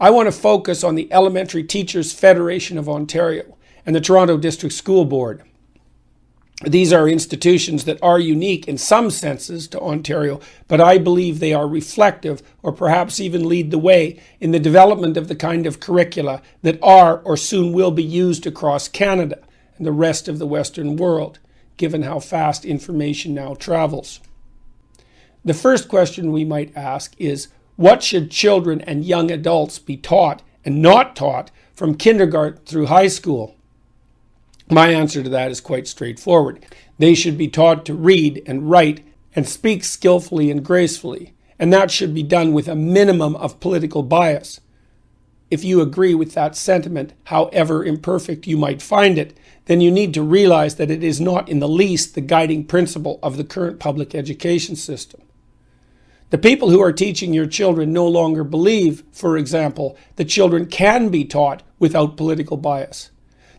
I want to focus on the Elementary Teachers Federation of Ontario and the Toronto District School Board. These are institutions that are unique in some senses to Ontario, but I believe they are reflective or perhaps even lead the way in the development of the kind of curricula that are or soon will be used across Canada and the rest of the Western world, given how fast information now travels. The first question we might ask is, what should children and young adults be taught and not taught from kindergarten through high school? My answer to that is quite straightforward. They should be taught to read and write and speak skillfully and gracefully, and that should be done with a minimum of political bias. If you agree with that sentiment, however imperfect you might find it, then you need to realize that it is not in the least the guiding principle of the current public education system. The people who are teaching your children no longer believe, for example, that children can be taught without political bias.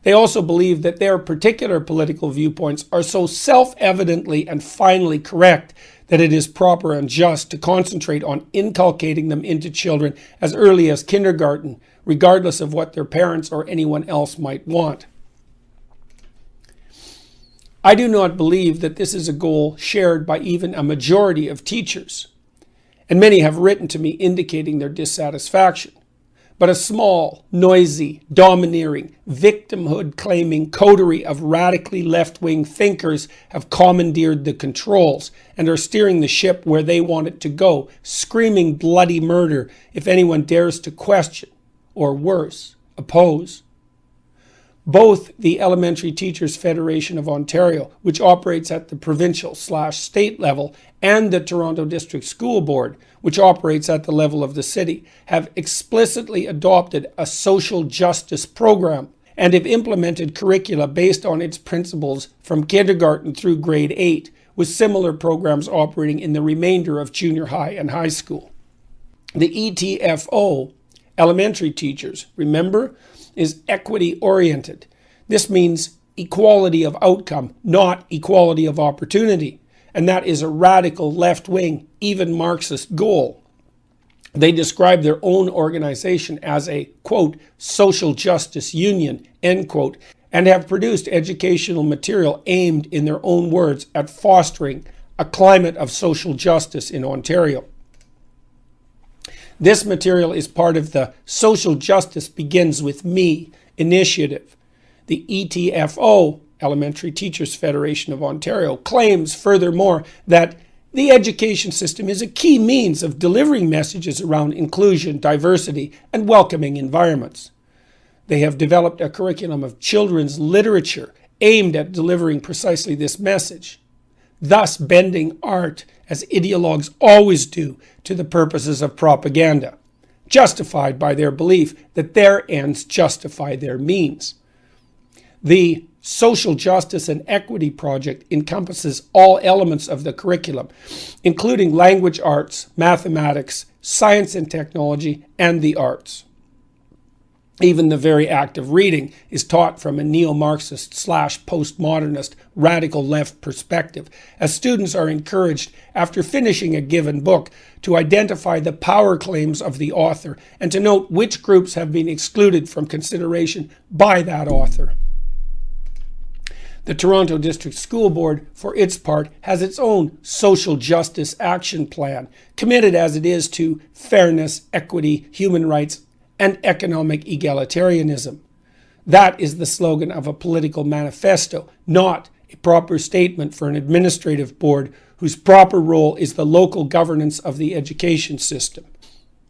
They also believe that their particular political viewpoints are so self-evidently and finally correct that it is proper and just to concentrate on inculcating them into children as early as kindergarten, regardless of what their parents or anyone else might want. I do not believe that this is a goal shared by even a majority of teachers, and many have written to me indicating their dissatisfaction. But a small, noisy, domineering, victimhood-claiming coterie of radically left-wing thinkers have commandeered the controls and are steering the ship where they want it to go, screaming bloody murder if anyone dares to question, or worse, oppose. Both the Elementary Teachers Federation of Ontario, which operates at the provincial/state level, and the Toronto District School Board, which operates at the level of the city, have explicitly adopted a social justice program and have implemented curricula based on its principles from kindergarten through grade 8, with similar programs operating in the remainder of junior high and high school. The ETFO, elementary teachers, remember, is equity-oriented. This means equality of outcome, not equality of opportunity. And that is a radical left-wing, even Marxist goal. They describe their own organization as a, quote, social justice union, end quote, and have produced educational material aimed, in their own words, at fostering a climate of social justice in Ontario. This material is part of the Social Justice Begins With Me initiative. The ETFO, Elementary Teachers Federation of Ontario, claims furthermore that the education system is a key means of delivering messages around inclusion, diversity, and welcoming environments. They have developed a curriculum of children's literature aimed at delivering precisely this message, thus bending art, as ideologues always do, to the purposes of propaganda, justified by their belief that their ends justify their means. The Social Justice and Equity Project encompasses all elements of the curriculum, including language arts, mathematics, science and technology, and the arts. Even the very act of reading is taught from a neo-Marxist/postmodernist radical left perspective, as students are encouraged, after finishing a given book, to identify the power claims of the author and to note which groups have been excluded from consideration by that author. The Toronto District School Board, for its part, has its own social justice action plan, committed as it is to fairness, equity, human rights, and economic egalitarianism. That is the slogan of a political manifesto, not a proper statement for an administrative board whose proper role is the local governance of the education system.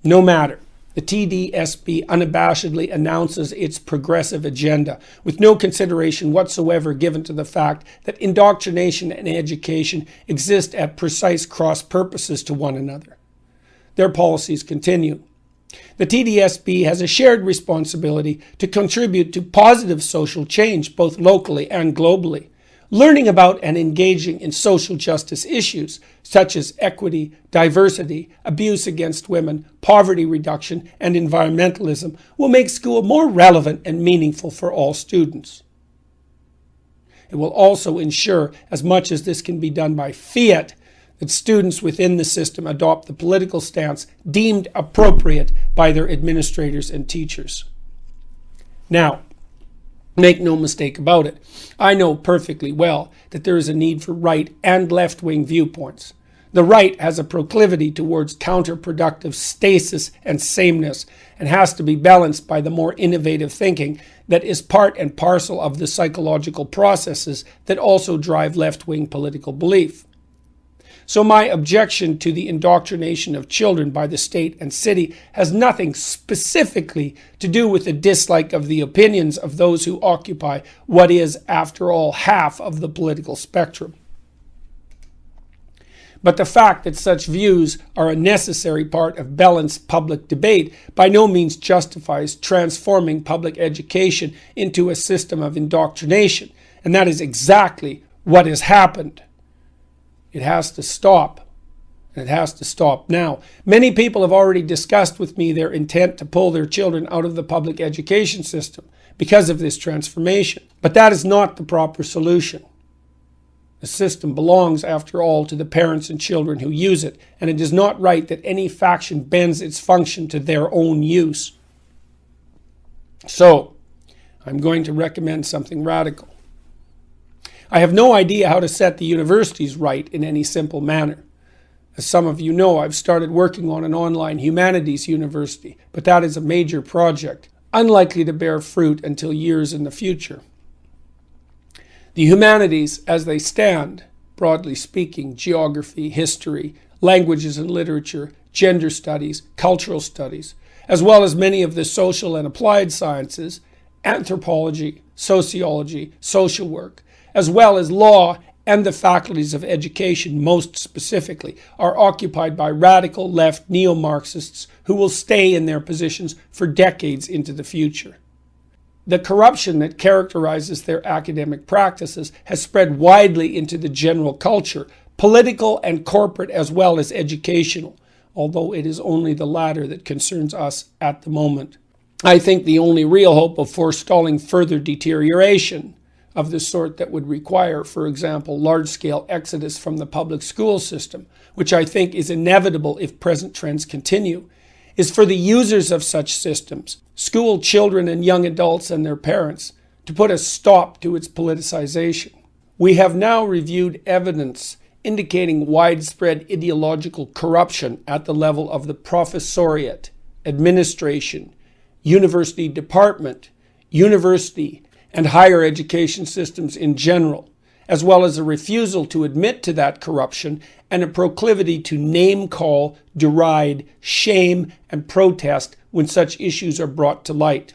No matter. The TDSB unabashedly announces its progressive agenda, with no consideration whatsoever given to the fact that indoctrination and education exist at precise cross purposes to one another. Their policies continue. The TDSB has a shared responsibility to contribute to positive social change, both locally and globally. Learning about and engaging in social justice issues such as equity, diversity, abuse against women, poverty reduction, and environmentalism will make school more relevant and meaningful for all students. It will also ensure, as much as this can be done by fiat, that students within the system adopt the political stance deemed appropriate by their administrators and teachers. Now, make no mistake about it, I know perfectly well that there is a need for right and left-wing viewpoints. The right has a proclivity towards counterproductive stasis and sameness, and has to be balanced by the more innovative thinking that is part and parcel of the psychological processes that also drive left-wing political belief. So my objection to the indoctrination of children by the state and city has nothing specifically to do with the dislike of the opinions of those who occupy what is, after all, half of the political spectrum. But the fact that such views are a necessary part of balanced public debate by no means justifies transforming public education into a system of indoctrination, and that is exactly what has happened. It has to stop, and it has to stop now. Many people have already discussed with me their intent to pull their children out of the public education system because of this transformation, but that is not the proper solution. The system belongs, after all, to the parents and children who use it, and it is not right that any faction bends its function to their own use. So, I'm going to recommend something radical. I have no idea how to set the universities right in any simple manner. As some of you know, I've started working on an online humanities university, but that is a major project, unlikely to bear fruit until years in the future. The humanities, as they stand, broadly speaking, geography, history, languages and literature, gender studies, cultural studies, as well as many of the social and applied sciences, anthropology, sociology, social work, as well as law and the faculties of education most specifically, are occupied by radical left neo-Marxists who will stay in their positions for decades into the future. The corruption that characterizes their academic practices has spread widely into the general culture, political and corporate as well as educational, although it is only the latter that concerns us at the moment. I think the only real hope of forestalling further deterioration of the sort that would require, for example, large-scale exodus from the public school system, which I think is inevitable if present trends continue, is for the users of such systems, school children and young adults and their parents, to put a stop to its politicization. We have now reviewed evidence indicating widespread ideological corruption at the level of the professoriate, administration, university department, university, and higher education systems in general, as well as a refusal to admit to that corruption and a proclivity to name-call, deride, shame, and protest when such issues are brought to light.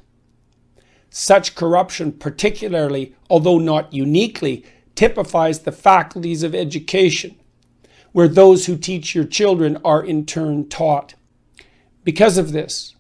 Such corruption particularly, although not uniquely, typifies the faculties of education, where those who teach your children are in turn taught. Because of this,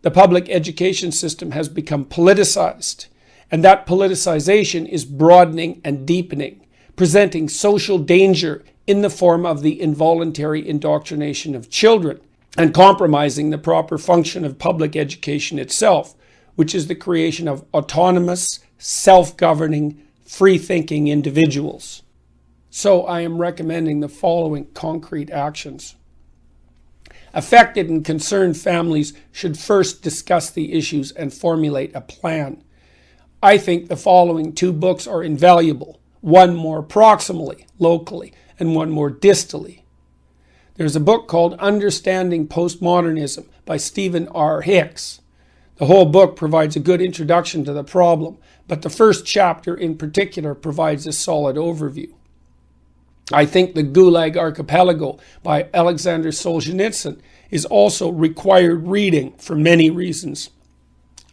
the public education system has become politicized, and that politicization is broadening and deepening, presenting social danger in the form of the involuntary indoctrination of children, and compromising the proper function of public education itself, which is the creation of autonomous, self-governing, free-thinking individuals. So I am recommending the following concrete actions. Affected and concerned families should first discuss the issues and formulate a plan. I think the following 2 books are invaluable, one more proximally, locally, and one more distally. There's a book called Understanding Postmodernism by Stephen R. Hicks. The whole book provides a good introduction to the problem, but the first chapter in particular provides a solid overview. I think the Gulag Archipelago by Alexander Solzhenitsyn is also required reading for many reasons,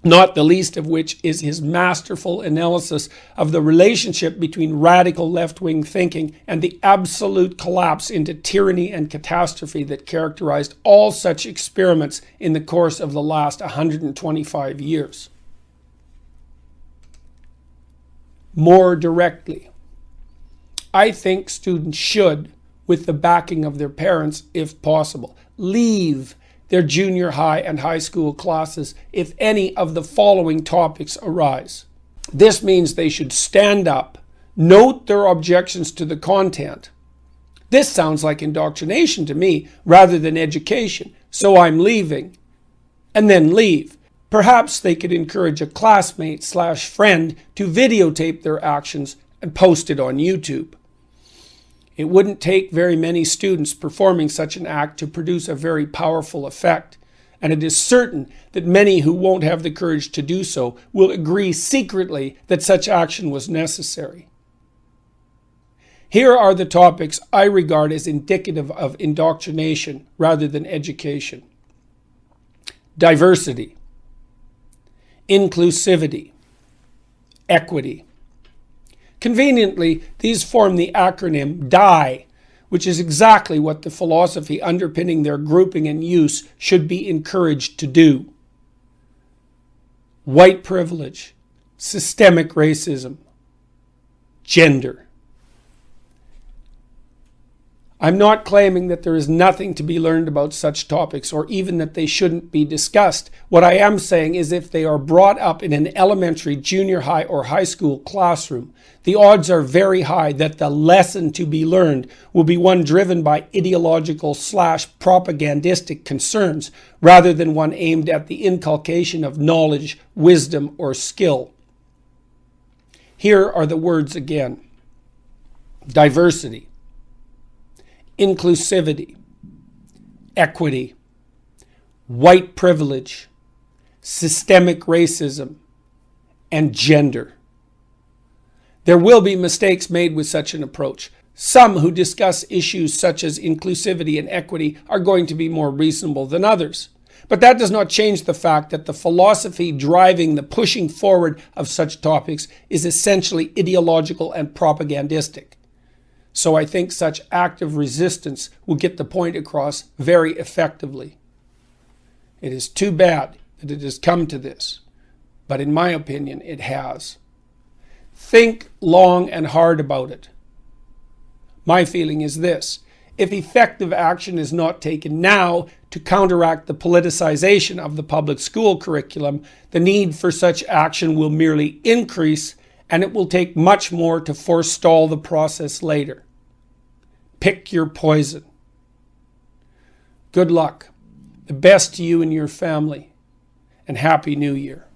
not the least of which is his masterful analysis of the relationship between radical left-wing thinking and the absolute collapse into tyranny and catastrophe that characterized all such experiments in the course of the last 125 years. More directly, I think students should, with the backing of their parents if possible, leave their junior high and high school classes if any of the following topics arise. This means they should stand up, note their objections to the content, This sounds like indoctrination to me rather than education, so I'm leaving. And then leave. Perhaps they could encourage a classmate/friend to videotape their actions and post it on YouTube. It wouldn't take very many students performing such an act to produce a very powerful effect, and it is certain that many who won't have the courage to do so will agree secretly that such action was necessary. Here are the topics I regard as indicative of indoctrination rather than education. Diversity, inclusivity, equity. Conveniently, these form the acronym DIE, which is exactly what the philosophy underpinning their grouping and use should be encouraged to do. White privilege, systemic racism, gender. I'm not claiming that there is nothing to be learned about such topics or even that they shouldn't be discussed. What I am saying is if they are brought up in an elementary, junior high, or high school classroom, the odds are very high that the lesson to be learned will be one driven by ideological/propagandistic concerns rather than one aimed at the inculcation of knowledge, wisdom, or skill. Here are the words again. Diversity, inclusivity, equity, white privilege, systemic racism, and gender. There will be mistakes made with such an approach. Some who discuss issues such as inclusivity and equity are going to be more reasonable than others. But that does not change the fact that the philosophy driving the pushing forward of such topics is essentially ideological and propagandistic. So I think such active resistance will get the point across very effectively. It is too bad that it has come to this, but in my opinion, it has. Think long and hard about it. My feeling is this: if effective action is not taken now to counteract the politicization of the public school curriculum, the need for such action will merely increase, and it will take much more to forestall the process later. Pick your poison. Good luck. The best to you and your family, and Happy New Year.